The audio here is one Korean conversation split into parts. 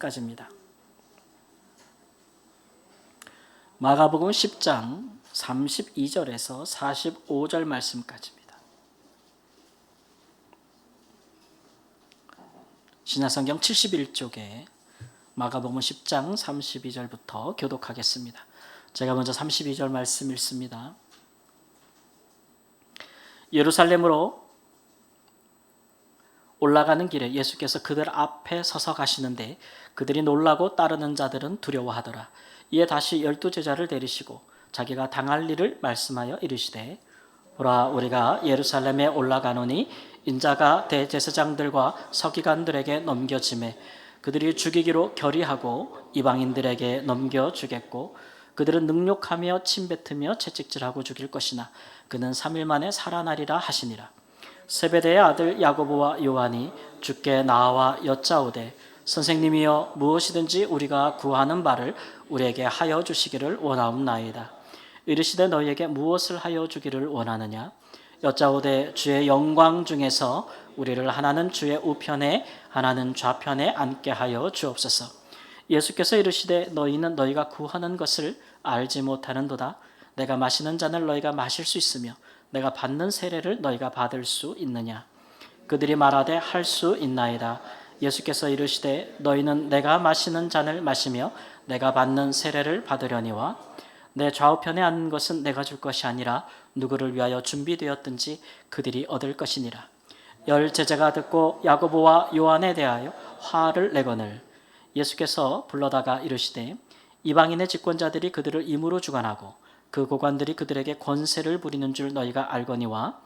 까지입니다. 마가복음 10장 32절에서 45절 말씀까지입니다. 신약성경 71쪽에 마가복음 10장 32절부터 교독하겠습니다. 제가 먼저 32절 말씀 읽습니다. 예루살렘으로 올라가는 길에 예수께서 그들 앞에 서서 가시는데 그들이 놀라고 따르는 자들은 두려워하더라. 이에 다시 12제자를 데리시고 자기가 당할 일을 말씀하여 이르시되 보라, 우리가 예루살렘에 올라가노니 인자가 대제사장들과 서기관들에게 넘겨지매 그들이 죽이기로 결의하고 이방인들에게 넘겨주겠고 그들은 능욕하며 침뱉으며 채찍질하고 죽일 것이나 그는 3일 만에 살아나리라 하시니라. 세베대의 아들 야고보와 요한이 주께 나와 여짜오되 선생님이여, 무엇이든지 우리가 구하는 바를 우리에게 하여 주시기를 원하옵나이다. 이르시되 너희에게 무엇을 하여 주기를 원하느냐? 여짜오되 주의 영광 중에서 우리를 하나는 주의 우편에 하나는 좌편에 앉게 하여 주옵소서. 예수께서 이르시되 너희는 너희가 구하는 것을 알지 못하는도다. 내가 마시는 잔을 너희가 마실 수 있으며 내가 받는 세례를 너희가 받을 수 있느냐? 그들이 말하되 할 수 있나이다. 예수께서 이르시되 너희는 내가 마시는 잔을 마시며 내가 받는 세례를 받으려니와 내 좌우편에 앉는 것은 내가 줄 것이 아니라 누구를 위하여 준비되었든지 그들이 얻을 것이니라. 10 제자가 듣고 야고보와 요한에 대하여 화를 내거늘 예수께서 불러다가 이르시되 이방인의 집권자들이 그들을 임으로 주관하고 그 고관들이 그들에게 권세를 부리는 줄 너희가 알거니와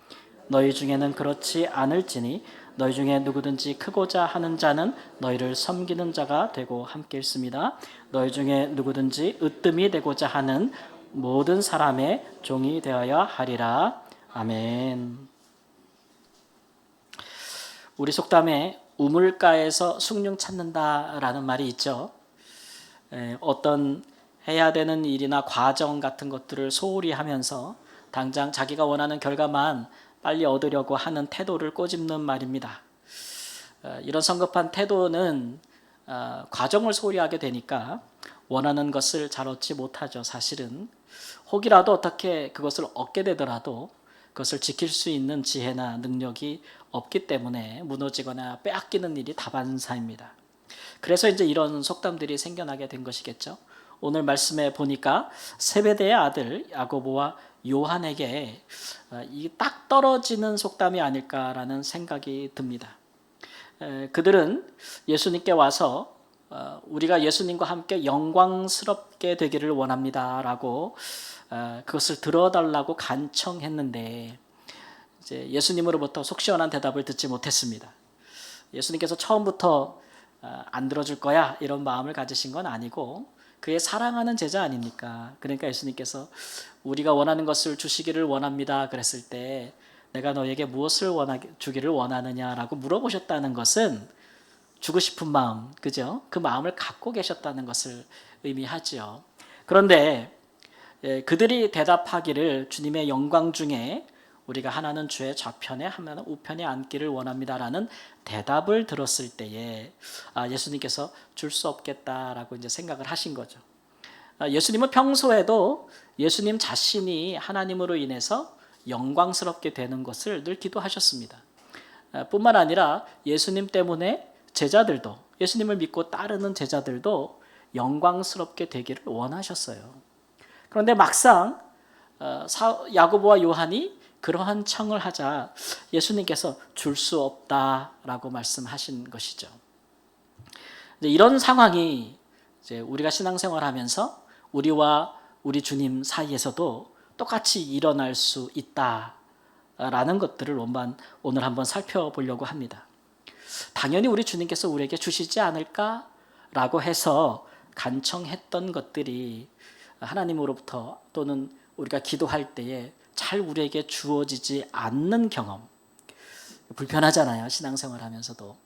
너희 중에는 그렇지 않을지니 너희 중에 누구든지 크고자 하는 자는 너희를 섬기는 자가 되고 함께 있습니다. 너희 중에 누구든지 으뜸이 되고자 하는 모든 사람의 종이 되어야 하리라. 아멘. 우리 속담에 우물가에서 숭늉 찾는다라는 말이 있죠. 어떤 해야 되는 일이나 과정 같은 것들을 소홀히 하면서 당장 자기가 원하는 결과만 빨리 얻으려고 하는 태도를 꼬집는 말입니다. 이런 성급한 태도는 과정을 소홀히 하게 되니까 원하는 것을 잘 얻지 못하죠. 사실은 혹이라도 어떻게 그것을 얻게 되더라도 그것을 지킬 수 있는 지혜나 능력이 없기 때문에 무너지거나 빼앗기는 일이 다반사입니다. 그래서 이제 이런 속담들이 생겨나게 된 것이겠죠. 오늘 말씀에 보니까 세베대의 아들 야고보와 요한에게 이 딱 떨어지는 속담이 아닐까라는 생각이 듭니다. 그들은 예수님께 와서 우리가 예수님과 함께 영광스럽게 되기를 원합니다라고 그것을 들어달라고 간청했는데 이제 예수님으로부터 속 시원한 대답을 듣지 못했습니다. 예수님께서 처음부터 안 들어줄 거야 이런 마음을 가지신 건 아니고 그의 사랑하는 제자 아닙니까? 그러니까 예수님께서 우리가 원하는 것을 주시기를 원합니다 그랬을 때 내가 너에게 무엇을 주기를 원하느냐라고 물어보셨다는 것은 주고 싶은 마음, 그죠? 그 마음을 갖고 계셨다는 것을 의미하죠. 그런데 그들이 대답하기를 주님의 영광 중에 우리가 하나는 주의 좌편에 하나는 우편에 앉기를 원합니다라는 대답을 들었을 때에 예수님께서 줄 수 없겠다라고 이제 생각을 하신 거죠. 예수님은 평소에도 예수님 자신이 하나님으로 인해서 영광스럽게 되는 것을 늘 기도하셨습니다. 뿐만 아니라 예수님 때문에 제자들도 예수님을 믿고 따르는 제자들도 영광스럽게 되기를 원하셨어요. 그런데 막상 야고보와 요한이 그러한 청을 하자 예수님께서 줄 수 없다라고 말씀하신 것이죠. 이런 상황이 이제 우리가 신앙생활하면서 우리와 우리 주님 사이에서도 똑같이 일어날 수 있다라는 것들을 오늘 한번 살펴보려고 합니다. 당연히 우리 주님께서 우리에게 주시지 않을까라고 해서 간청했던 것들이 하나님으로부터 또는 우리가 기도할 때에 잘 우리에게 주어지지 않는 경험, 불편하잖아요. 신앙생활하면서도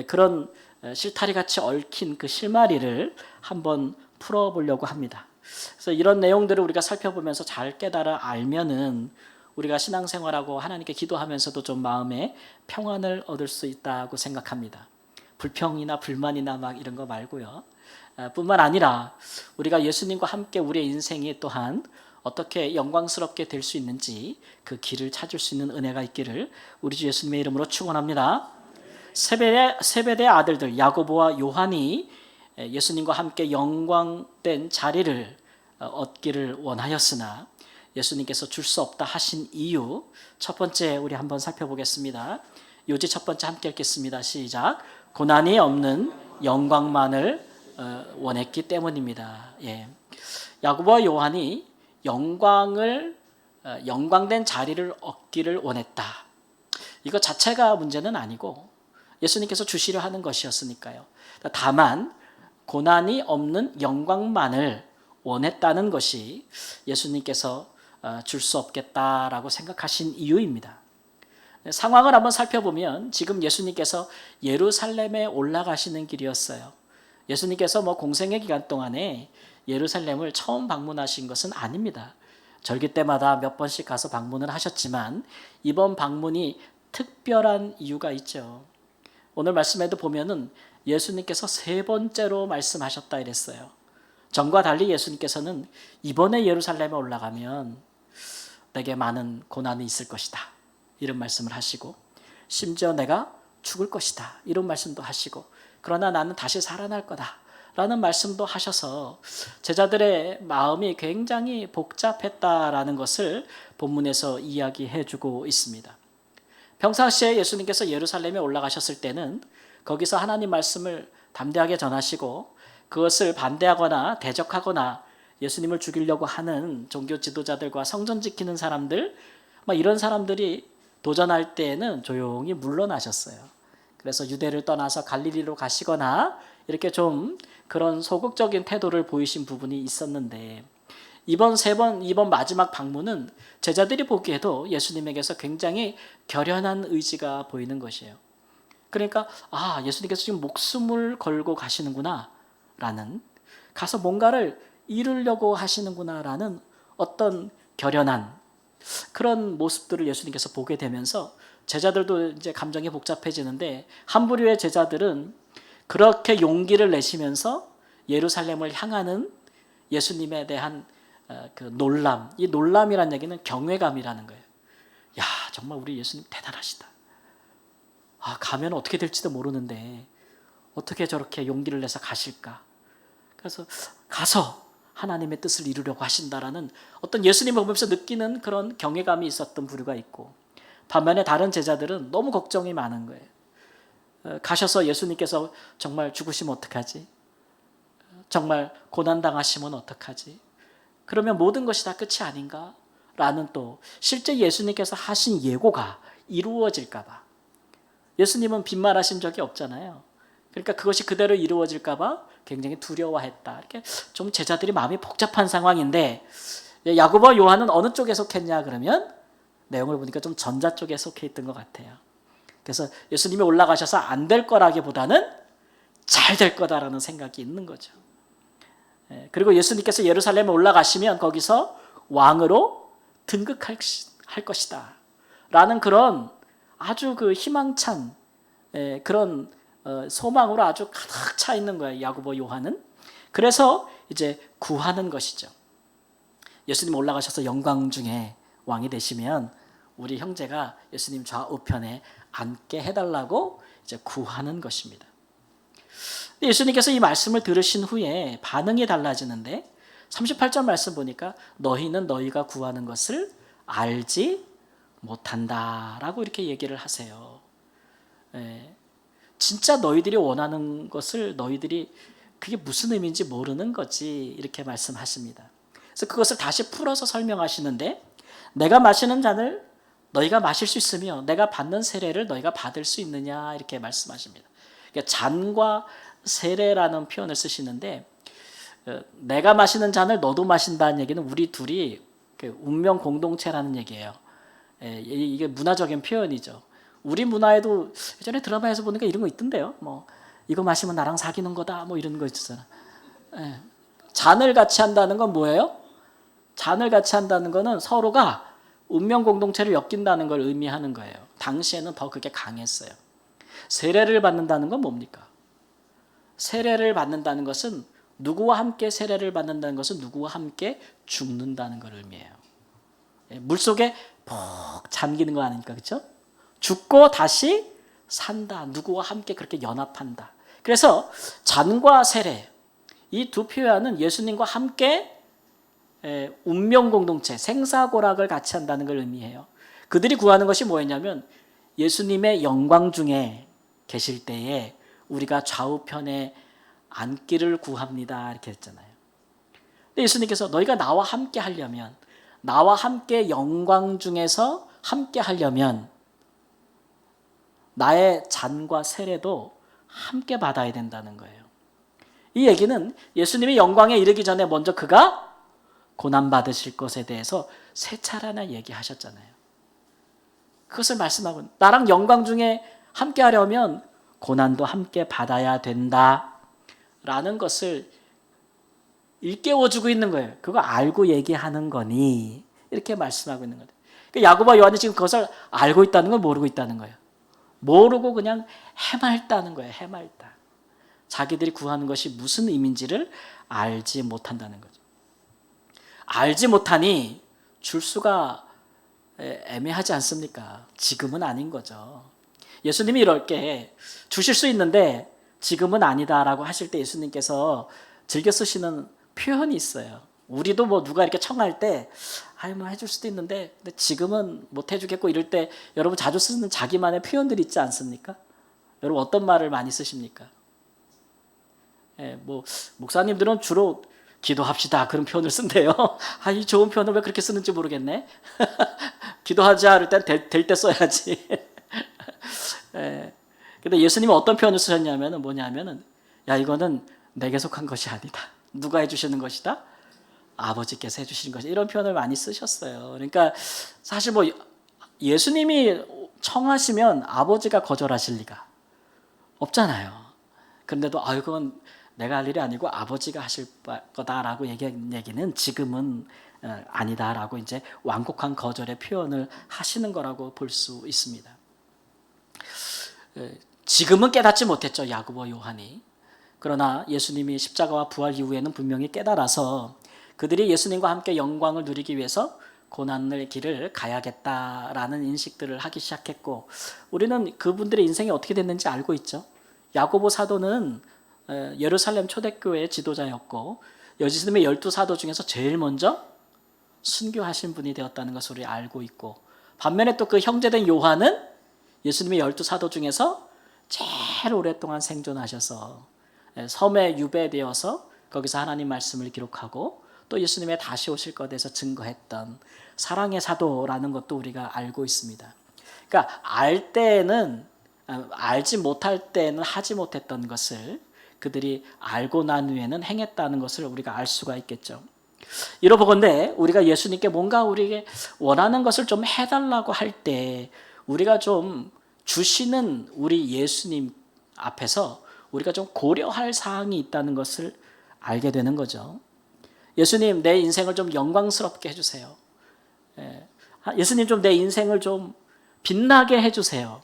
그런 실타리같이 얽힌 그 실마리를 한번 풀어보려고 합니다. 그래서 이런 내용들을 우리가 살펴보면서 잘 깨달아 알면은 우리가 신앙생활하고 하나님께 기도하면서도 좀 마음에 평안을 얻을 수 있다고 생각합니다. 불평이나 불만이나 막 이런 거 말고요. 뿐만 아니라 우리가 예수님과 함께 우리의 인생이 또한 어떻게 영광스럽게 될 수 있는지 그 길을 찾을 수 있는 은혜가 있기를 우리 주 예수님의 이름으로 축원합니다. 세베대 아들들 야고보와 요한이 예수님과 함께 영광된 자리를 얻기를 원하였으나 예수님께서 줄 수 없다 하신 이유, 첫 번째 우리 한번 살펴보겠습니다. 요지 첫 번째 함께 읽겠습니다. 시작. 고난이 없는 영광만을 원했기 때문입니다. 예. 야고보와 요한이 영광된 자리를 얻기를 원했다. 이거 자체가 문제는 아니고 예수님께서 주시려 하는 것이었으니까요. 다만 고난이 없는 영광만을 원했다는 것이 예수님께서 줄 수 없겠다라고 생각하신 이유입니다. 상황을 한번 살펴보면 지금 예수님께서 예루살렘에 올라가시는 길이었어요. 예수님께서 공생의 기간 동안에 예루살렘을 처음 방문하신 것은 아닙니다. 절기 때마다 몇 번씩 가서 방문을 하셨지만 이번 방문이 특별한 이유가 있죠. 오늘 말씀에도 보면은 예수님께서 세 번째로 말씀하셨다 이랬어요. 전과 달리 예수님께서는 이번에 예루살렘에 올라가면 내게 많은 고난이 있을 것이다 이런 말씀을 하시고, 심지어 내가 죽을 것이다 이런 말씀도 하시고, 그러나 나는 다시 살아날 거다 라는 말씀도 하셔서 제자들의 마음이 굉장히 복잡했다라는 것을 본문에서 이야기해 주고 있습니다. 평상시에 예수님께서 예루살렘에 올라가셨을 때는 거기서 하나님 말씀을 담대하게 전하시고 그것을 반대하거나 대적하거나 예수님을 죽이려고 하는 종교 지도자들과 성전 지키는 사람들, 이런 사람들이 도전할 때에는 조용히 물러나셨어요. 그래서 유대를 떠나서 갈릴리로 가시거나 이렇게 좀 그런 소극적인 태도를 보이신 부분이 있었는데, 이번 마지막 방문은 제자들이 보기에도 예수님에게서 굉장히 결연한 의지가 보이는 것이에요. 그러니까 예수님께서 지금 목숨을 걸고 가시는구나 라는, 가서 뭔가를 이루려고 하시는구나 라는 어떤 결연한 그런 모습들을 예수님께서 보게 되면서 제자들도 이제 감정이 복잡해지는데, 한 부류의 제자들은 그렇게 용기를 내시면서 예루살렘을 향하는 예수님에 대한 그 놀람, 이 놀람이라는 얘기는 경외감이라는 거예요. 야, 정말 우리 예수님 대단하시다. 가면 어떻게 될지도 모르는데 어떻게 저렇게 용기를 내서 가실까? 그래서 가서 하나님의 뜻을 이루려고 하신다라는 어떤 예수님을 보면서 느끼는 그런 경외감이 있었던 부류가 있고, 반면에 다른 제자들은 너무 걱정이 많은 거예요. 가셔서 예수님께서 정말 죽으시면 어떡하지? 정말 고난당하시면 어떡하지? 그러면 모든 것이 다 끝이 아닌가? 라는, 또 실제 예수님께서 하신 예고가 이루어질까 봐. 예수님은 빈말하신 적이 없잖아요. 그러니까 그것이 그대로 이루어질까 봐 굉장히 두려워했다. 이렇게 좀 제자들이 마음이 복잡한 상황인데, 야고보와 요한은 어느 쪽에 속했냐 그러면 내용을 보니까 좀 전자 쪽에 속해 있던 것 같아요. 그래서 예수님이 올라가셔서 안 될 거라기보다는 잘 될 거다라는 생각이 있는 거죠. 그리고 예수님께서 예루살렘에 올라가시면 거기서 왕으로 등극할 것이다 라는 그런 아주 그 희망찬 그런 소망으로 아주 가득 차 있는 거예요, 야고보 요한은. 그래서 이제 구하는 것이죠. 예수님 올라가셔서 영광 중에 왕이 되시면 우리 형제가 예수님 좌우편에 앉게 해달라고 이제 구하는 것입니다. 예수님께서 이 말씀을 들으신 후에 반응이 달라지는데, 38절 말씀 보니까 너희는 너희가 구하는 것을 알지 못한다라고 이렇게 얘기를 하세요. 진짜 너희들이 원하는 것을 너희들이 그게 무슨 의미인지 모르는 거지 이렇게 말씀하십니다. 그래서 그것을 다시 풀어서 설명하시는데, 내가 마시는 잔을 너희가 마실 수 있으며 내가 받는 세례를 너희가 받을 수 있느냐 이렇게 말씀하십니다. 그러니까 잔과 세례라는 표현을 쓰시는데, 내가 마시는 잔을 너도 마신다는 얘기는 우리 둘이 운명 공동체라는 얘기예요. 이게 문화적인 표현이죠. 우리 문화에도 예전에 드라마에서 보니까 이런 거 있던데요. 이거 마시면 나랑 사귀는 거다 이런 거 있잖아. 잔을 같이 한다는 건 뭐예요? 잔을 같이 한다는 거는 서로가 운명 공동체를 엮인다는 걸 의미하는 거예요. 당시에는 더 그게 강했어요. 세례를 받는다는 건 뭡니까? 세례를 받는다는 것은 누구와 함께 세례를 받는다는 것은 누구와 함께 죽는다는 걸 의미해요. 물속에 푹 잠기는 거 아닙니까? 그렇죠? 죽고 다시 산다. 누구와 함께 그렇게 연합한다. 그래서 잔과 세례 이 두 표현은 예수님과 함께 운명 공동체, 생사고락을 같이 한다는 걸 의미해요. 그들이 구하는 것이 뭐였냐면 예수님의 영광 중에 계실 때에 우리가 좌우편에 앉기를 구합니다. 이렇게 했잖아요. 근데 예수님께서 너희가 나와 함께 하려면, 나와 함께 영광 중에서 함께 하려면 나의 잔과 세례도 함께 받아야 된다는 거예요. 이 얘기는 예수님이 영광에 이르기 전에 먼저 그가 고난받으실 것에 대해서 세 차례나 얘기하셨잖아요. 그것을 말씀하고 나랑 영광 중에 함께 하려면 고난도 함께 받아야 된다라는 것을 일깨워주고 있는 거예요. 그거 알고 얘기하는 거니 이렇게 말씀하고 있는 거예요. 야고보와 요한이 지금 그것을 알고 있다는 걸 모르고 있다는 거예요. 모르고 그냥 해맑다는 거예요. 해맑다. 자기들이 구하는 것이 무슨 의미인지를 알지 못한다는 거죠. 알지 못하니 줄 수가 애매하지 않습니까? 지금은 아닌 거죠. 예수님이 이렇게 주실 수 있는데 지금은 아니다라고 하실 때 예수님께서 즐겨 쓰시는 표현이 있어요. 우리도 뭐 누가 이렇게 청할 때 뭐 해줄 수도 있는데 근데 지금은 못 해주겠고 이럴 때 여러분 자주 쓰는 자기만의 표현들이 있지 않습니까? 여러분 어떤 말을 많이 쓰십니까? 뭐 목사님들은 주로 기도합시다 그런 표현을 쓴대요. 이 좋은 표현을 왜 그렇게 쓰는지 모르겠네. 기도하자 할 땐 될 때 써야지. 근데 예수님은 어떤 표현을 쓰셨냐면은 뭐냐면은 이거는 내게 속한 것이 아니다. 누가 해주시는 것이다? 아버지께서 해주시는 것이다. 이런 표현을 많이 쓰셨어요. 그러니까 사실 뭐 예수님이 청하시면 아버지가 거절하실 리가 없잖아요. 그런데도 그건 내가 할 일이 아니고 아버지가 하실 거다라고 얘기한 얘기는 지금은 아니다라고 이제 완곡한 거절의 표현을 하시는 거라고 볼 수 있습니다. 지금은 깨닫지 못했죠. 야고보 요한이. 그러나 예수님이 십자가와 부활 이후에는 분명히 깨달아서 그들이 예수님과 함께 영광을 누리기 위해서 고난의 길을 가야겠다라는 인식들을 하기 시작했고 우리는 그분들의 인생이 어떻게 됐는지 알고 있죠. 야고보 사도는 예루살렘 초대교회의 지도자였고 예수님의 12사도 중에서 제일 먼저 순교하신 분이 되었다는 것을 우리 알고 있고 반면에 또 그 형제된 요한은 예수님의 12사도 중에서 제일 오랫동안 생존하셔서 섬에 유배되어서 거기서 하나님 말씀을 기록하고 또 예수님의 다시 오실 것에 대해서 증거했던 사랑의 사도라는 것도 우리가 알고 있습니다. 그러니까 알지 못할 때는 하지 못했던 것을 그들이 알고 난 후에는 행했다는 것을 우리가 알 수가 있겠죠. 이러보건대 우리가 예수님께 뭔가 우리에게 원하는 것을 좀 해달라고 할 때 우리가 좀 주시는 우리 예수님 앞에서 우리가 좀 고려할 사항이 있다는 것을 알게 되는 거죠. 예수님 내 인생을 좀 영광스럽게 해주세요. 예수님 좀 내 인생을 좀 빛나게 해주세요.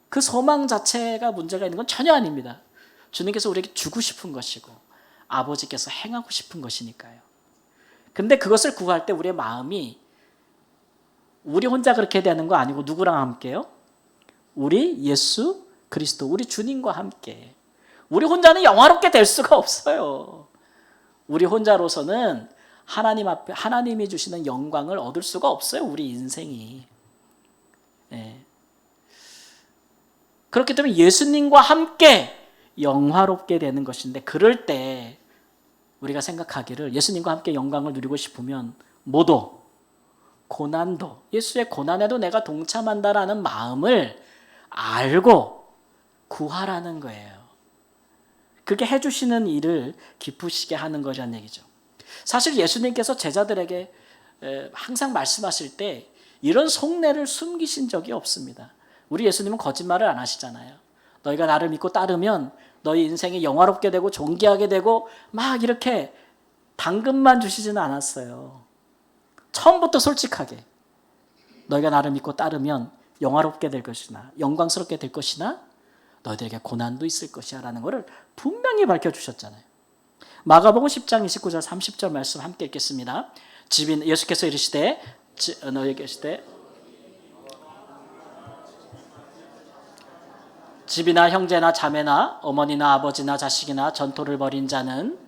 그 소망 자체가 문제가 있는 건 전혀 아닙니다. 주님께서 우리에게 주고 싶은 것이고 아버지께서 행하고 싶은 것이니까요. 근데 그것을 구할 때 우리의 마음이 우리 혼자 그렇게 되는 거 아니고 누구랑 함께요? 우리 예수 그리스도, 우리 주님과 함께. 우리 혼자는 영화롭게 될 수가 없어요. 우리 혼자로서는 하나님 앞에 하나님이 주시는 영광을 얻을 수가 없어요. 우리 인생이. 그렇기 때문에 예수님과 함께 영화롭게 되는 것인데 그럴 때 우리가 생각하기를 예수님과 함께 영광을 누리고 싶으면 뭐도 고난도 예수의 고난에도 내가 동참한다라는 마음을 알고 구하라는 거예요. 그게 해주시는 일을 기쁘시게 하는 거라는 얘기죠. 사실 예수님께서 제자들에게 항상 말씀하실 때 이런 속내를 숨기신 적이 없습니다. 우리 예수님은 거짓말을 안 하시잖아요. 너희가 나를 믿고 따르면 너희 인생이 영화롭게 되고 존귀하게 되고 막 이렇게 당근만 주시지는 않았어요. 처음부터 솔직하게 너희가 나를 믿고 따르면 영화롭게 될 것이나 영광스럽게 될 것이나 너희들에게 고난도 있을 것이야 라는 것을 분명히 밝혀주셨잖아요. 마가복음 10장 29절 30절 말씀 함께 읽겠습니다. 예수께서 이르시되 너희에게 이르시되 집이나 형제나 자매나 어머니나 아버지나 자식이나 전토를 벌인 자는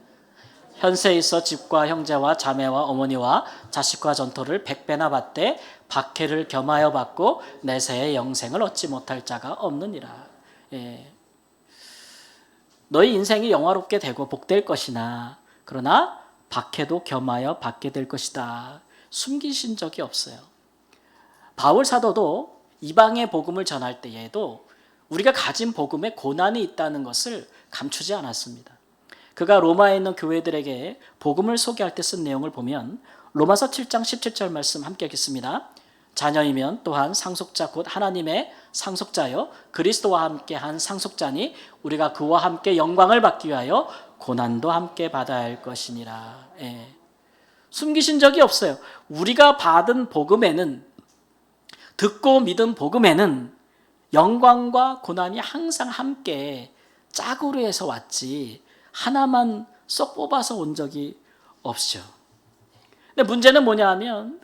현세에 있어 집과 형제와 자매와 어머니와 자식과 전토를 100배나 받되 박해를 겸하여 받고 내세의 영생을 얻지 못할 자가 없느니라. 예. 너희 인생이 영화롭게 되고 복될 것이나 그러나 박해도 겸하여 받게 될 것이다. 숨기신 적이 없어요. 바울 사도도 이방의 복음을 전할 때에도 우리가 가진 복음에 고난이 있다는 것을 감추지 않았습니다. 그가 로마에 있는 교회들에게 복음을 소개할 때 쓴 내용을 보면 로마서 7장 17절 말씀 함께 읽겠습니다. 자녀이면 또한 상속자 곧 하나님의 상속자여 그리스도와 함께 한 상속자니 우리가 그와 함께 영광을 받기 위하여 고난도 함께 받아야 할 것이니라. 예. 숨기신 적이 없어요. 우리가 받은 복음에는, 듣고 믿은 복음에는 영광과 고난이 항상 함께 짝으로 해서 왔지 하나만 쏙 뽑아서 온 적이 없죠. 근데 문제는 뭐냐 하면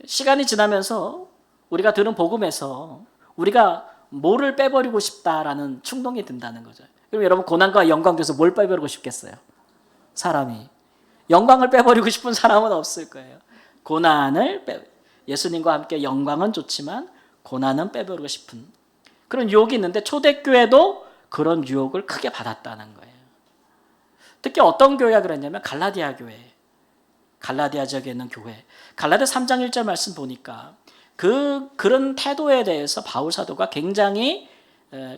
시간이 지나면서 우리가 들은 복음에서 우리가 뭐를 빼버리고 싶다라는 충동이 든다는 거죠. 그럼 여러분 고난과 영광 중에서 뭘 빼버리고 싶겠어요? 사람이. 영광을 빼버리고 싶은 사람은 없을 거예요. 예수님과 함께 영광은 좋지만 고난은 빼버리고 싶은 그런 유혹이 있는데 초대교회도 그런 유혹을 크게 받았다는 거예요. 특히 어떤 교회가 그랬냐면 갈라디아 교회. 갈라디아 지역에 있는 교회. 갈라디아 3장 1절 말씀 보니까 그런 태도에 대해서 바울 사도가 굉장히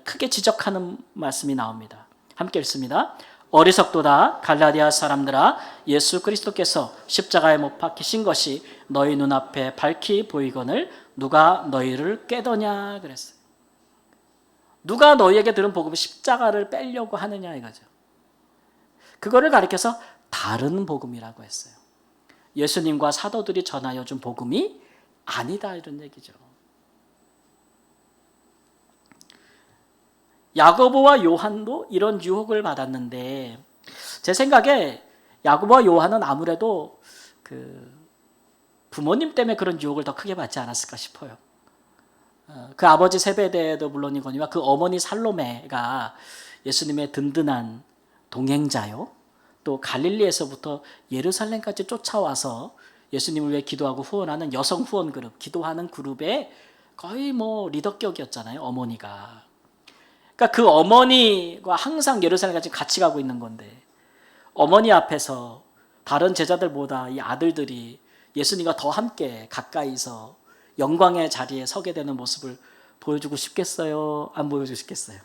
크게 지적하는 말씀이 나옵니다. 함께 읽습니다. 어리석도다 갈라디아 사람들아 예수 그리스도께서 십자가에 못 박히신 것이 너희 눈앞에 밝히 보이거늘 누가 너희를 깨더냐 그랬어요. 누가 너희에게 들은 복음은 십자가를 빼려고 하느냐 이거죠. 그거를 가리켜서 다른 복음이라고 했어요. 예수님과 사도들이 전하여 준 복음이 아니다 이런 얘기죠. 야고보와 요한도 이런 유혹을 받았는데 제 생각에 야고보와 요한은 아무래도 부모님 때문에 그런 유혹을 더 크게 받지 않았을까 싶어요. 그 아버지 세베대도 물론이거니와 그 어머니 살로메가 예수님의 든든한 동행자요. 또 갈릴리에서부터 예루살렘까지 쫓아와서 예수님을 위해 기도하고 후원하는 여성 후원 그룹, 기도하는 그룹의 거의 리더격이었잖아요. 어머니가. 그러니까 그 어머니가 항상 예루살렘까지 같이 가고 있는 건데 어머니 앞에서 다른 제자들보다 이 아들들이 예수님과 더 함께 가까이서 영광의 자리에 서게 되는 모습을 보여주고 싶겠어요? 안 보여주고 싶겠어요?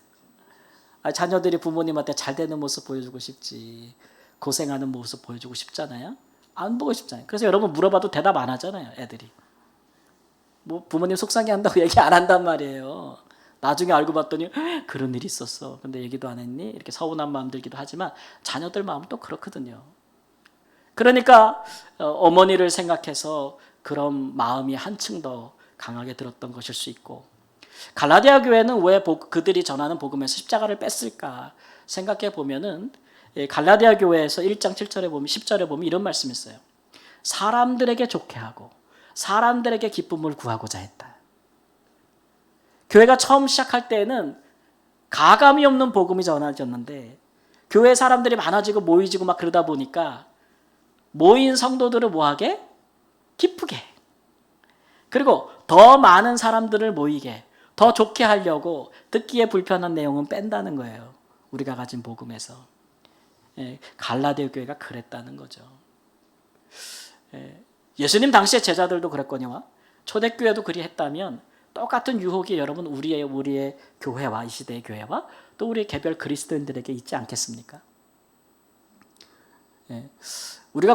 자녀들이 부모님한테 잘 되는 모습 보여주고 싶지 고생하는 모습 보여주고 싶잖아요? 안 보고 싶잖아요. 그래서 여러분 물어봐도 대답 안 하잖아요. 애들이. 부모님 속상해 한다고 얘기 안 한단 말이에요. 나중에 알고 봤더니 그런 일이 있었어. 근데 얘기도 안 했니? 이렇게 서운한 마음 들기도 하지만 자녀들 마음은 또 그렇거든요. 그러니까 어머니를 생각해서 그런 마음이 한층 더 강하게 들었던 것일 수 있고 갈라디아 교회는 왜 그들이 전하는 복음에서 십자가를 뺐을까 생각해 보면은 갈라디아 교회에서 1장 7절에 보면 10절에 보면 이런 말씀이 있어요. 사람들에게 좋게 하고 사람들에게 기쁨을 구하고자 했다. 교회가 처음 시작할 때에는 가감이 없는 복음이 전해졌는데 교회 사람들이 많아지고 모이지고 막 그러다 보니까 모인 성도들을 뭐하게? 기쁘게. 그리고 더 많은 사람들을 모이게, 더 좋게 하려고 듣기에 불편한 내용은 뺀다는 거예요. 우리가 가진 복음에서. 갈라디아 교회가 그랬다는 거죠. 예수님 당시의 제자들도 그랬거니와 초대교회도 그리 했다면 똑같은 유혹이 여러분 우리의 교회와 이 시대의 교회와 또 우리의 개별 그리스도인들에게 있지 않겠습니까?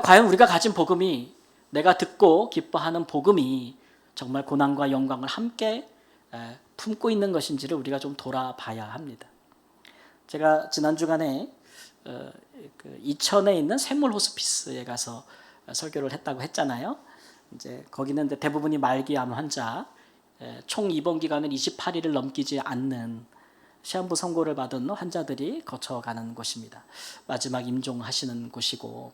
과연 우리가 가진 복음이 내가 듣고 기뻐하는 복음이 정말 고난과 영광을 함께 품고 있는 것인지를 우리가 좀 돌아봐야 합니다. 제가 지난 주간에 이천에 있는 샘물 호스피스에 가서 설교를 했다고 했잖아요. 이제 거기는 대부분이 말기암 환자, 총 입원 기간은 28일을 넘기지 않는 시한부 선고를 받은 환자들이 거쳐가는 곳입니다. 마지막 임종하시는 곳이고,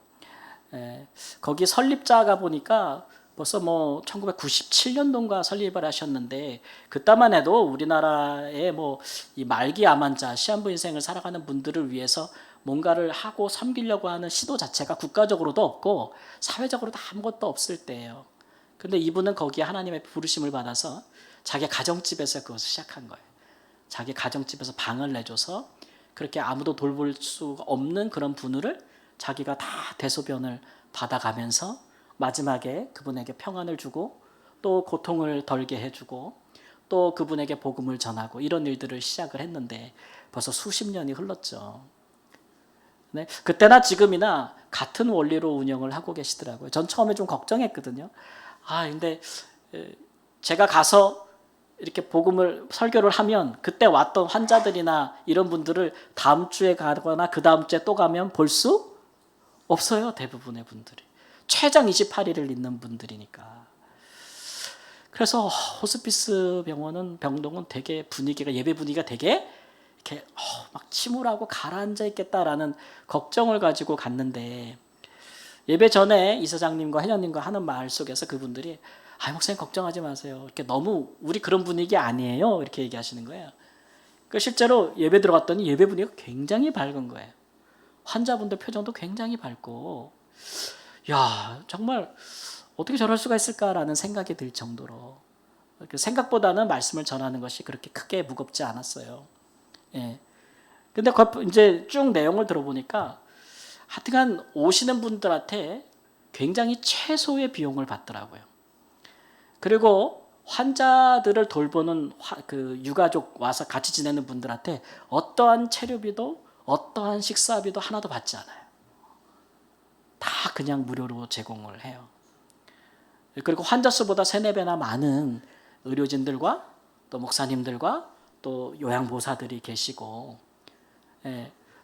거기 설립자가 보니까 벌써 뭐 1997년도인가 설립을 하셨는데, 그때만 해도 우리나라의 뭐 이 말기 암환자, 시한부 인생을 살아가는 분들을 위해서 뭔가를 하고 섬기려고 하는 시도 자체가 국가적으로도 없고 사회적으로도 아무것도 없을 때예요. 근데 이분은 거기에 하나님의 부르심을 받아서 자기 가정집에서 그것을 시작한 거예요. 자기 가정집에서 방을 내줘서 그렇게 아무도 돌볼 수가 없는 그런 분을 자기가 다 대소변을 받아가면서 마지막에 그분에게 평안을 주고 또 고통을 덜게 해주고 또 그분에게 복음을 전하고 이런 일들을 시작을 했는데 벌써 수십 년이 흘렀죠. 네, 그때나 지금이나 같은 원리로 운영을 하고 계시더라고요. 전 처음에 좀 걱정했거든요. 근데 제가 가서 이렇게 복음을 설교를 하면 그때 왔던 환자들이나 이런 분들을 다음 주에 가거나 그 다음 주에 또 가면 볼 수 없어요. 대부분의 분들이. 최장 28일을 있는 분들이니까. 그래서 호스피스 병동은 되게 예배 분위기가 되게 이렇게 막 침울하고 가라앉아 있겠다라는 걱정을 가지고 갔는데, 예배 전에 이사장님과 회장님과 하는 말 속에서 그분들이 목사님 걱정하지 마세요. 이렇게 너무 우리 그런 분위기 아니에요. 이렇게 얘기하시는 거예요. 실제로 예배 들어갔더니 예배 분위기가 굉장히 밝은 거예요. 환자분들 표정도 굉장히 밝고, 야, 정말 어떻게 저럴 수가 있을까라는 생각이 들 정도로 생각보다는 말씀을 전하는 것이 그렇게 크게 무겁지 않았어요. 예. 근데 이제 쭉 내용을 들어보니까 하여튼간 오시는 분들한테 굉장히 최소의 비용을 받더라고요. 그리고 환자들을 돌보는 그 유가족 와서 같이 지내는 분들한테 어떠한 체류비도 어떠한 식사비도 하나도 받지 않아요. 다 그냥 무료로 제공을 해요. 그리고 환자 수보다 3-4배나 많은 의료진들과 또 목사님들과 또 요양보호사들이 계시고,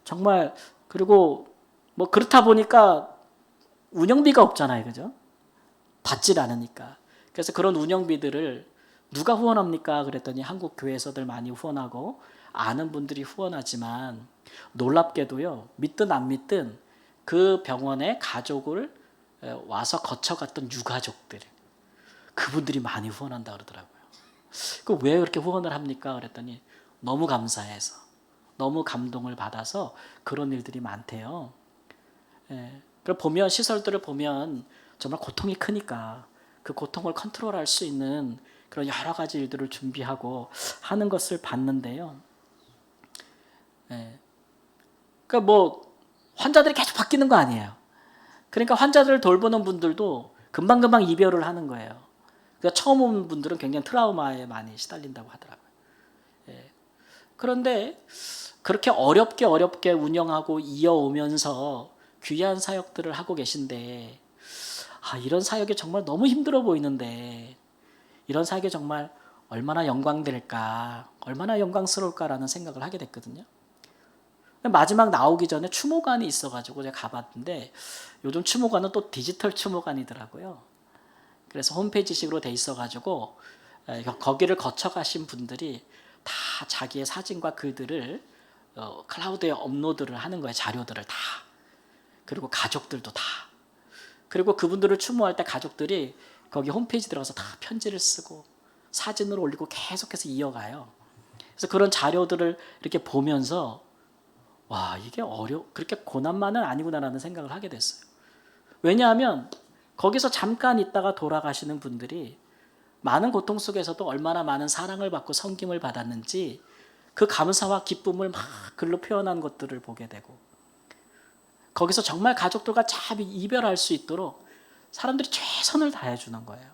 정말, 그리고 뭐 그렇다 보니까 운영비가 없잖아요. 그죠? 받질 않으니까. 그래서 그런 운영비들을 누가 후원합니까? 그랬더니 한국 교회에서들 많이 후원하고 아는 분들이 후원하지만, 놀랍게도요, 믿든 안 믿든 그 병원에 가족을 와서 거쳐갔던 유가족들, 그분들이 많이 후원한다 그러더라고요. 왜 그렇게 후원을 합니까? 그랬더니 너무 감사해서, 너무 감동을 받아서 그런 일들이 많대요. 그걸 보면, 시설들을 보면 정말 고통이 크니까 그 고통을 컨트롤할 수 있는 그런 여러 가지 일들을 준비하고 하는 것을 봤는데요. 그러니까 뭐 환자들이 계속 바뀌는 거 아니에요. 그러니까 환자들을 돌보는 분들도 금방금방 이별을 하는 거예요. 그러니까 처음 온 분들은 굉장히 트라우마에 많이 시달린다고 하더라고요. 그런데 그렇게 어렵게 운영하고 이어오면서 귀한 사역들을 하고 계신데, 이런 사역이 정말 너무 힘들어 보이는데 이런 사역이 정말 얼마나 영광될까, 얼마나 영광스러울까라는 생각을 하게 됐거든요. 마지막 나오기 전에 추모관이 있어가지고 제가 가봤는데, 요즘 추모관은 또 디지털 추모관이더라고요. 그래서 홈페이지식으로 돼 있어가지고 거기를 거쳐가신 분들이 다 자기의 사진과 글들을 클라우드에 업로드를 하는 거예요. 자료들을 다. 그리고 가족들도 다. 그리고 그분들을 추모할 때 가족들이 거기 홈페이지 들어가서 다 편지를 쓰고 사진으로 올리고 계속해서 이어가요. 그래서 그런 자료들을 이렇게 보면서 이게 그렇게 고난만은 아니구나라는 생각을 하게 됐어요. 왜냐하면 거기서 잠깐 있다가 돌아가시는 분들이 많은 고통 속에서도 얼마나 많은 사랑을 받고 섬김을 받았는지 그 감사와 기쁨을 막 글로 표현한 것들을 보게 되고, 거기서 정말 가족들과 잘 이별할 수 있도록 사람들이 최선을 다해주는 거예요.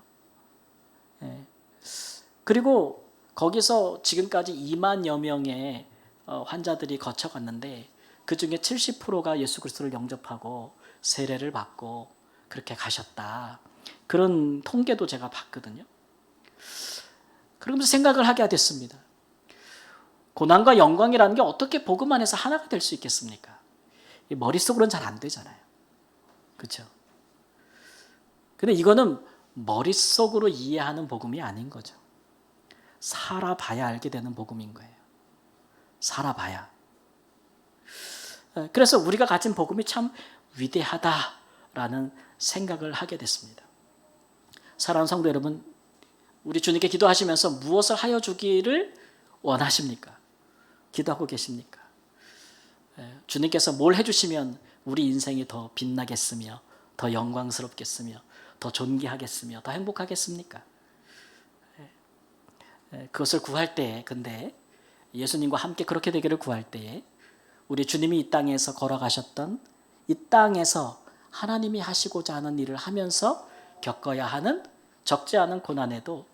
그리고 거기서 지금까지 2만여 명의 환자들이 거쳐갔는데 그 중에 70%가 예수 그리스도를 영접하고 세례를 받고 그렇게 가셨다. 그런 통계도 제가 봤거든요. 그러면서 생각을 하게 됐습니다. 고난과 영광이라는 게 어떻게 복음 안에서 하나가 될 수 있겠습니까? 머릿속으로는 잘 안 되잖아요. 그렇죠? 근데 이거는 머릿속으로 이해하는 복음이 아닌 거죠. 살아봐야 알게 되는 복음인 거예요. 살아봐야. 그래서 우리가 가진 복음이 참 위대하다라는 생각을 하게 됐습니다. 사랑하는 성도 여러분, 우리 주님께 기도하시면서 무엇을 하여 주기를 원하십니까? 기도하고 계십니까? 주님께서 뭘 해주시면 우리 인생이 더 빛나겠으며 더 영광스럽겠으며 더 존귀하겠으며 더 행복하겠습니까? 그것을 구할 때에, 근데 예수님과 함께 그렇게 되기를 구할 때에 우리 주님이 이 땅에서 걸어가셨던 이 땅에서 하나님이 하시고자 하는 일을 하면서 겪어야 하는 적지 않은 고난에도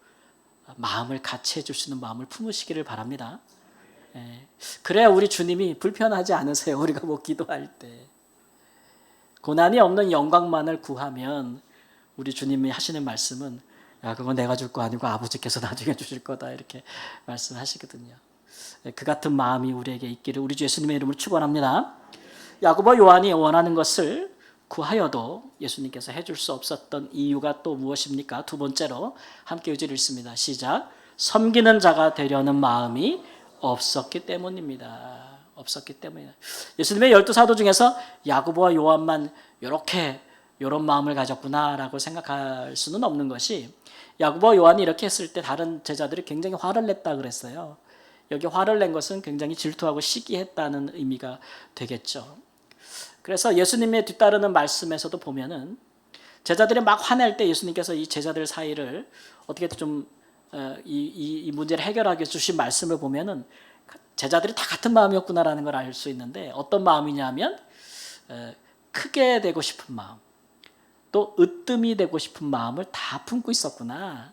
마음을 같이 해주시는 마음을 품으시기를 바랍니다. 그래야 우리 주님이 불편하지 않으세요. 우리가 뭐 기도할 때 고난이 없는 영광만을 구하면 우리 주님이 하시는 말씀은 야, 그건 내가 줄 거 아니고 아버지께서 나중에 주실 거다 이렇게 말씀하시거든요. 그 같은 마음이 우리에게 있기를 우리 주 예수님의 이름으로 축원합니다. 야고보 요한이 원하는 것을 구하여도 예수님께서 해줄 수 없었던 이유가 또 무엇입니까? 두 번째로 함께 의지를 읽습니다. 시작. 섬기는 자가 되려는 마음이 없었기 때문입니다. 없었기 때문이다. 예수님의 12사도 중에서 야고보와 요한만 이런 마음을 가졌구나라고 생각할 수는 없는 것이, 야고보와 요한이 이렇게 했을 때 다른 제자들이 굉장히 화를 냈다 그랬어요. 여기 화를 낸 것은 굉장히 질투하고 시기했다는 의미가 되겠죠. 그래서 예수님의 뒤따르는 말씀에서도 보면은 제자들이 막 화낼 때 예수님께서 이 제자들 사이를 어떻게 좀 이 문제를 해결하기 위해서 주신 말씀을 보면은 제자들이 다 같은 마음이었구나라는 걸 알 수 있는데, 어떤 마음이냐면 크게 되고 싶은 마음, 또 으뜸이 되고 싶은 마음을 다 품고 있었구나.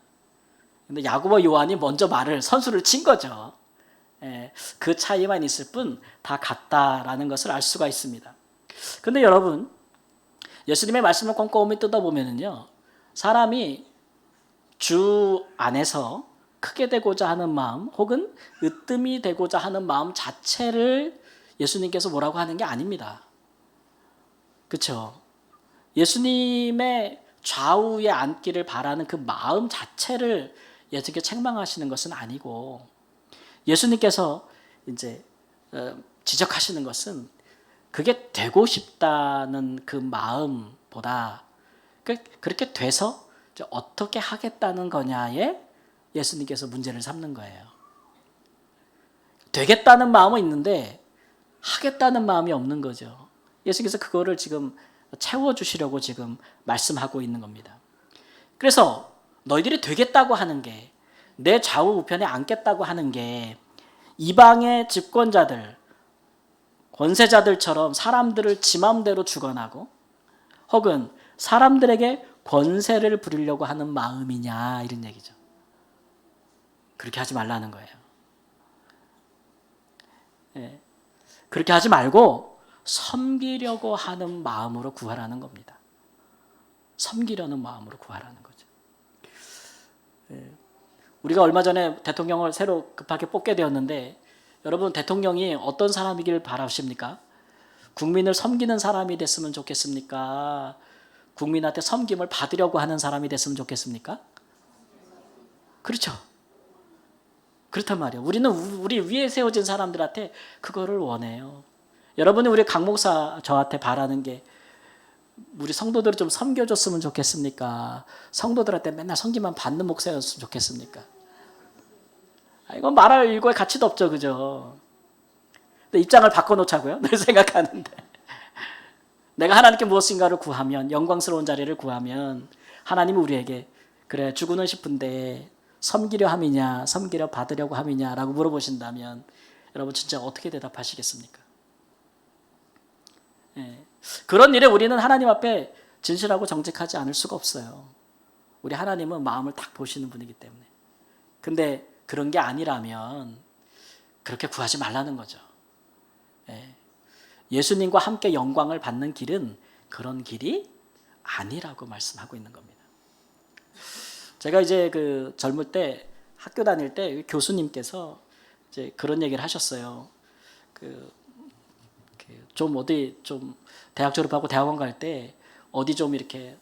근데 야고보 요한이 먼저 선수를 친 거죠. 그 차이만 있을 뿐 다 같다라는 것을 알 수가 있습니다. 근데 여러분, 예수님의 말씀을 꼼꼼히 뜯어보면은요, 사람이 주 안에서 크게 되고자 하는 마음 혹은 으뜸이 되고자 하는 마음 자체를 예수님께서 뭐라고 하는 게 아닙니다. 그렇죠? 예수님의 좌우에 앉기를 바라는 그 마음 자체를 예수님께 책망하시는 것은 아니고, 예수님께서 이제 지적하시는 것은 그게 되고 싶다는 그 마음보다 그렇게 돼서 어떻게 하겠다는 거냐에 예수님께서 문제를 삼는 거예요. 되겠다는 마음은 있는데 하겠다는 마음이 없는 거죠. 예수님께서 그거를 지금 채워주시려고 지금 말씀하고 있는 겁니다. 그래서 너희들이 되겠다고 하는 게, 내 좌우 우편에 앉겠다고 하는 게 이방의 집권자들, 권세자들처럼 사람들을 지 마음대로 주관하고 혹은 사람들에게 권세를 부리려고 하는 마음이냐, 이런 얘기죠. 그렇게 하지 말라는 거예요. 그렇게 하지 말고 섬기려고 하는 마음으로 구하라는 겁니다. 섬기려는 마음으로 구하라는 거죠. 우리가 얼마 전에 대통령을 새로 급하게 뽑게 되었는데, 여러분, 대통령이 어떤 사람이길 바라십니까? 국민을 섬기는 사람이 됐으면 좋겠습니까? 국민한테 섬김을 받으려고 하는 사람이 됐으면 좋겠습니까? 그렇죠. 그렇단 말이에요. 우리는 우리 위에 세워진 사람들한테 그거를 원해요. 여러분이 우리 강 목사 저한테 바라는 게 우리 성도들을 좀 섬겨줬으면 좋겠습니까? 성도들한테 맨날 섬기만 받는 목사였으면 좋겠습니까? 이건 말할 일과의 가치도 없죠, 그죠? 근데 입장을 바꿔놓자고요. 늘 생각하는데, 내가 하나님께 무엇인가를 구하면, 영광스러운 자리를 구하면 하나님은 우리에게 그래 주고는 싶은데 섬기려 함이냐 섬기려 받으려고 함이냐라고 물어보신다면 여러분 진짜 어떻게 대답하시겠습니까? 그런 일에 우리는 하나님 앞에 진실하고 정직하지 않을 수가 없어요. 우리 하나님은 마음을 딱 보시는 분이기 때문에. 근데 그런 게 아니라면 그렇게 구하지 말라는 거죠. 예수님과 함께 영광을 받는 길은 그런 길이 아니라고 말씀하고 있는 겁니다. 제가 이제 그 젊을 때 학교 다닐 때 교수님께서 이제 그런 얘기를 하셨어요. 좀 어디 좀 대학 졸업하고 대학원 갈 때 어디 좀 이렇게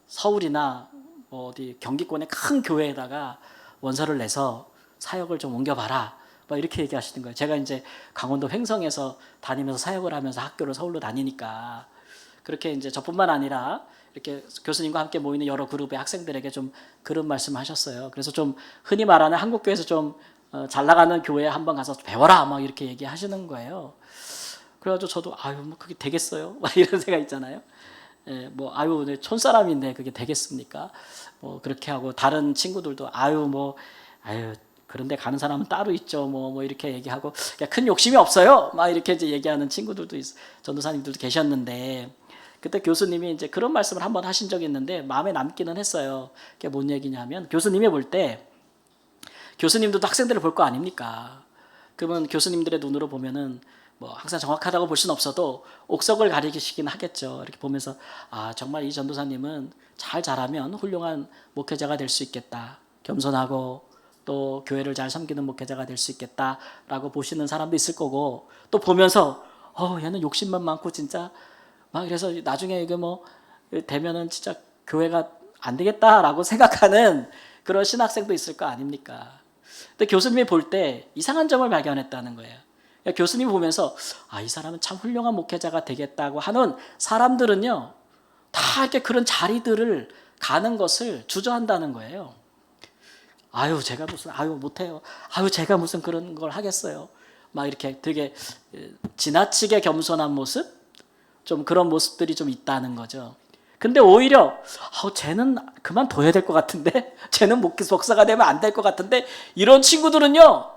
서울이나 뭐 어디 경기권의 큰 교회에다가 원서를 내서 사역을 좀 옮겨봐라. 막 이렇게 얘기하시는 거예요. 제가 이제 강원도 횡성에서 다니면서 사역을 하면서 학교를 서울로 다니니까 그렇게 이제 저뿐만 아니라 이렇게 교수님과 함께 모이는 여러 그룹의 학생들에게 좀 그런 말씀하셨어요. 그래서 좀 흔히 말하는 한국 교회에서 좀 잘 나가는 교회에 한번 가서 배워라 막 이렇게 얘기하시는 거예요. 그래가지고 저도 아유 뭐 그게 되겠어요? 막 이런 생각 있잖아요. 예, 뭐 아유 내 촌사람인데 그게 되겠습니까? 뭐 그렇게 하고 다른 친구들도 아유 뭐 아유 그런데 가는 사람은 따로 있죠. 뭐 이렇게 얘기하고 큰 욕심이 없어요. 막 이렇게 이제 얘기하는 친구들도 전도사님들도 계셨는데 그때 교수님이 이제 그런 말씀을 한번 하신 적이 있는데 마음에 남기는 했어요. 그게 뭔 얘기냐면 교수님이 볼 때 교수님들도 학생들을 볼 거 아닙니까? 그러면 교수님들의 눈으로 보면은 뭐 항상 정확하다고 볼 수는 없어도 옥석을 가리키시긴 하겠죠. 이렇게 보면서 아 정말 이 전도사님은 잘 자라면 훌륭한 목회자가 될 수 있겠다. 겸손하고 또 교회를 잘 섬기는 목회자가 될 수 있겠다라고 보시는 사람도 있을 거고 또 보면서 얘는 욕심만 많고 진짜 막 그래서 나중에 이게 뭐 되면은 진짜 교회가 안 되겠다라고 생각하는 그런 신학생도 있을 거 아닙니까? 근데 교수님이 볼 때 이상한 점을 발견했다는 거예요. 그러니까 교수님이 보면서 이 사람은 참 훌륭한 목회자가 되겠다고 하는 사람들은요 다 이렇게 그런 자리들을 가는 것을 주저한다는 거예요. 아유 제가 무슨 못해요. 제가 무슨 그런 걸 하겠어요. 막 이렇게 되게 지나치게 겸손한 모습, 좀 그런 모습들이 좀 있다는 거죠. 근데 오히려 쟤는 그만둬야 될 것 같은데, 쟤는 목사가 되면 안 될 것 같은데 이런 친구들은요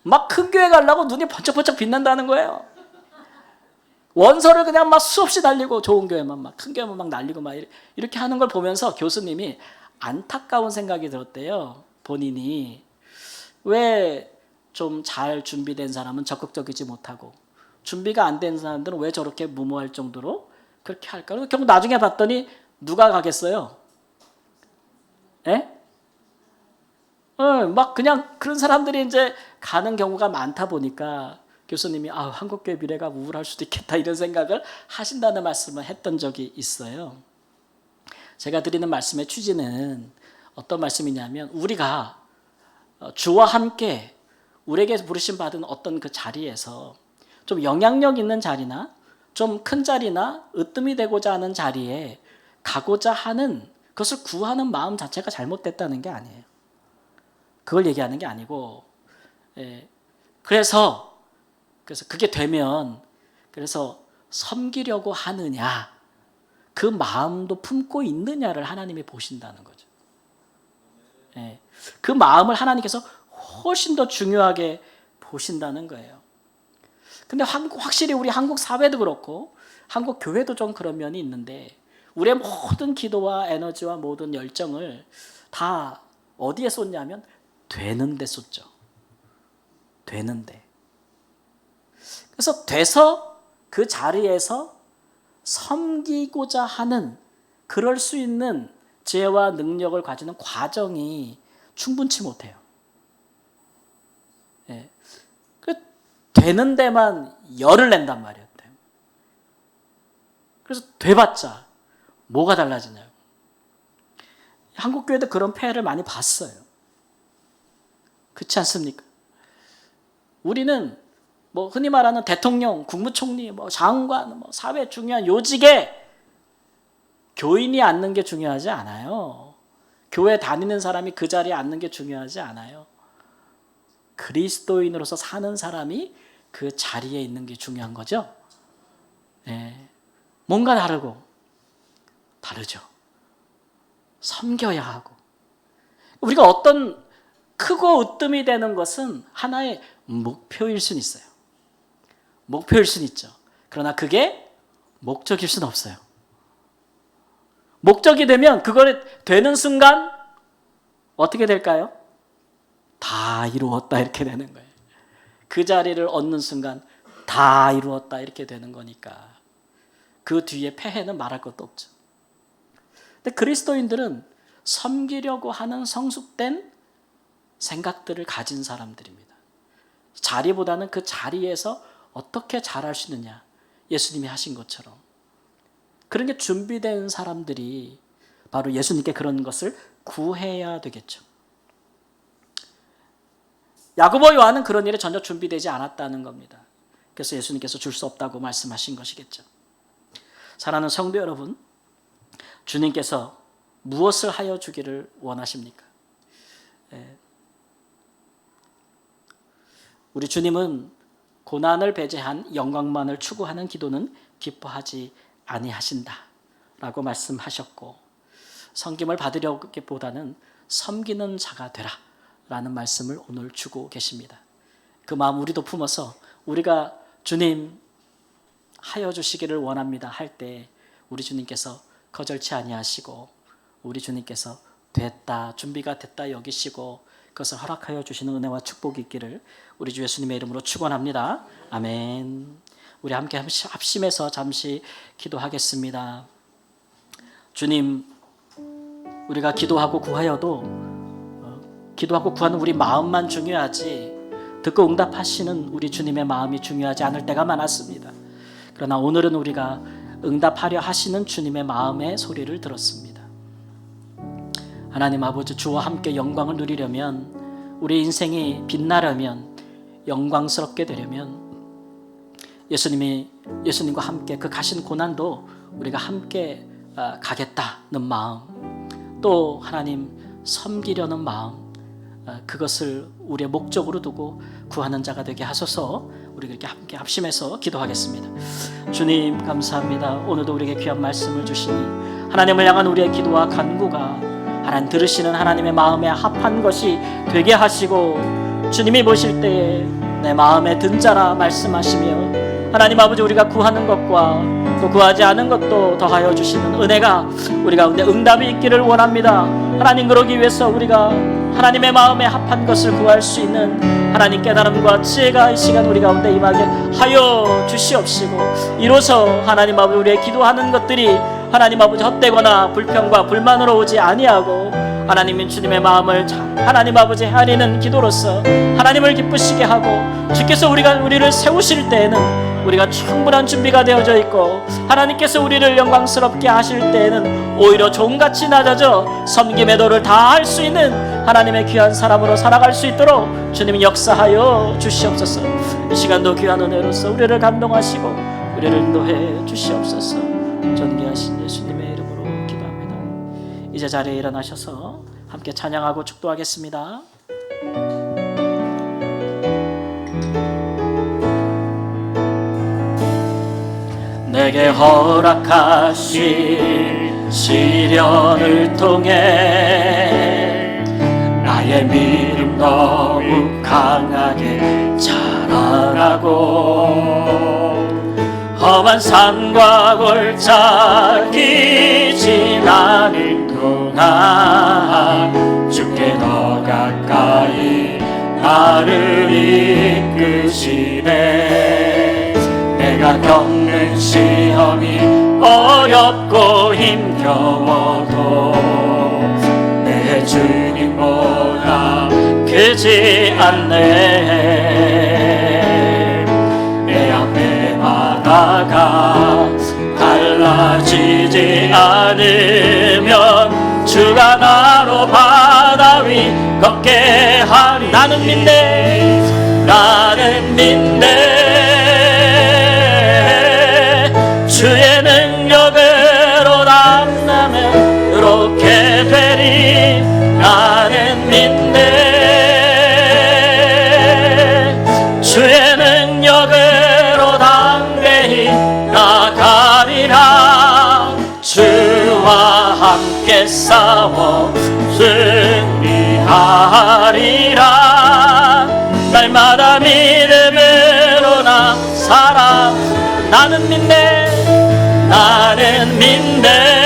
막 큰 교회 가려고 눈이 번쩍번쩍 빛난다는 거예요. 원서를 그냥 막 수없이 날리고 좋은 교회만 막 큰 교회만 막 날리고 막 이렇게 하는 걸 보면서 교수님이 안타까운 생각이 들었대요. 본인이 왜 좀 잘 준비된 사람은 적극적이지 못하고 준비가 안 된 사람들은 왜 저렇게 무모할 정도로 그렇게 할까? 결국 나중에 봤더니 누가 가겠어요? 예? 막 그냥 그런 사람들이 이제 가는 경우가 많다 보니까 교수님이 한국교회 미래가 우울할 수도 있겠다 이런 생각을 하신다는 말씀을 했던 적이 있어요. 제가 드리는 말씀의 취지는 어떤 말씀이냐면 우리가 주와 함께 우리에게 부르심 받은 어떤 그 자리에서 좀 영향력 있는 자리나 좀 큰 자리나 으뜸이 되고자 하는 자리에 가고자 하는 그것을 구하는 마음 자체가 잘못됐다는 게 아니에요. 그걸 얘기하는 게 아니고 그래서 그게 되면 그래서 섬기려고 하느냐 그 마음도 품고 있느냐를 하나님이 보신다는 거죠. 그 마음을 하나님께서 훨씬 더 중요하게 보신다는 거예요. 근데 확실히 우리 한국 사회도 그렇고 한국 교회도 좀 그런 면이 있는데 우리의 모든 기도와 에너지와 모든 열정을 다 어디에 쏟냐면 되는 데 쏟죠. 되는데. 그래서 돼서 그 자리에서 섬기고자 하는 그럴 수 있는 지혜와 능력을 가지는 과정이 충분치 못해요. 되는 데만 열을 낸단 말이에요. 그래서 돼봤자 뭐가 달라지냐고. 한국교회도 그런 폐해를 많이 봤어요. 그렇지 않습니까? 우리는 뭐 흔히 말하는 대통령, 국무총리, 장관, 사회 중요한 요직에 교인이 앉는 게 중요하지 않아요. 교회 다니는 사람이 그 자리에 앉는 게 중요하지 않아요. 그리스도인으로서 사는 사람이 그 자리에 있는 게 중요한 거죠. 뭔가 다르죠. 섬겨야 하고. 우리가 어떤 크고 으뜸이 되는 것은 하나의 목표일 수는 있어요. 목표일 수는 있죠. 그러나 그게 목적일 수는 없어요. 목적이 되면 그걸 되는 순간 어떻게 될까요? 다 이루었다 이렇게 되는 거예요. 그 자리를 얻는 순간 다 이루었다 이렇게 되는 거니까 그 뒤에 폐해는 말할 것도 없죠. 근데 그리스도인들은 섬기려고 하는 성숙된 생각들을 가진 사람들입니다. 자리보다는 그 자리에서 어떻게 잘할 수 있느냐, 예수님이 하신 것처럼 그런 게 준비된 사람들이 바로 예수님께 그런 것을 구해야 되겠죠. 야고보 요한은 그런 일에 전혀 준비되지 않았다는 겁니다. 그래서 예수님께서 줄 수 없다고 말씀하신 것이겠죠. 사랑하는 성도 여러분, 주님께서 무엇을 하여 주기를 원하십니까? 우리 주님은 고난을 배제한 영광만을 추구하는 기도는 기뻐하지 아니하신다 라고 말씀하셨고, 섬김을 받으려기보다는 섬기는 자가 되라 라는 말씀을 오늘 주고 계십니다. 그 마음 우리도 품어서 우리가 주님 하여 주시기를 원합니다 할 때 우리 주님께서 거절치 아니하시고, 우리 주님께서 됐다, 준비가 됐다 여기시고 그것을 허락하여 주시는 은혜와 축복이 있기를 우리 주 예수님의 이름으로 축원합니다. 아멘. 우리 함께 합심해서 잠시 기도하겠습니다. 주님, 우리가 기도하고 구하여도 기도하고 구하는 우리 마음만 중요하지 듣고 응답하시는 우리 주님의 마음이 중요하지 않을 때가 많았습니다. 그러나 오늘은 우리가 응답하려 하시는 주님의 마음의 소리를 들었습니다. 하나님 아버지, 주와 함께 영광을 누리려면, 우리 인생이 빛나려면, 영광스럽게 되려면 예수님과 함께 그 가신 고난도 우리가 함께 가겠다는 마음, 또 하나님 섬기려는 마음, 그것을 우리의 목적으로 두고 구하는 자가 되게 하소서. 우리가 이렇게 함께 합심해서 기도하겠습니다. 주님 감사합니다. 오늘도 우리에게 귀한 말씀을 주시니 하나님을 향한 우리의 기도와 간구가 하나님 들으시는 하나님의 마음에 합한 것이 되게 하시고, 주님이 보실 때에 내 마음에 든 자라 말씀하시며, 하나님 아버지, 우리가 구하는 것과 또 구하지 않은 것도 더하여 주시는 은혜가 우리 가운데 응답이 있기를 원합니다. 하나님, 그러기 위해서 우리가 하나님의 마음에 합한 것을 구할 수 있는 하나님 깨달음과 지혜가 이 시간 우리 가운데 임하게 하여 주시옵시고, 이로써 하나님 아버지, 우리의 기도하는 것들이 하나님 아버지 헛되거나 불평과 불만으로 오지 아니하고 하나님인 주님의 마음을 하나님 아버지 헤아리는 기도로서 하나님을 기쁘시게 하고, 주께서 우리를 세우실 때에는 우리가 충분한 준비가 되어져 있고, 하나님께서 우리를 영광스럽게 하실 때에는 오히려 종같이 낮아져 섬김의 도를 다 할 수 있는 하나님의 귀한 사람으로 살아갈 수 있도록 주님이 역사하여 주시옵소서. 이 시간도 귀한 은혜로서 우리를 감동하시고 우리를 인도해 주시옵소서. 존귀하신 예수님의 이름으로 기도합니다. 이제 자리에 일어나셔서 함께 찬양하고 축도하겠습니다. 내게 허락하신 시련을 통해 나의 믿음 더욱 강하게 자라나고, 험한 산과 골짜기 지나는 동안 주께 더 가까이 나를 이끄시네. 내가 겪는 시험이 어렵고 힘겨워도 내 주님보다 크지 않네. 내 앞에 바다가 갈라지지 않으면 주가 나로 바다 위 걷게 하리. 나는 믿네, 나는 믿네. 주의 능력으로 담나면 그렇게 되리. 나는 믿네. 주의 능력으로 담대히 나가리라. 주와 함께 싸워 승리하리라. 날마다 믿음으로 나 살아. 나는 믿네, 나는 믿네.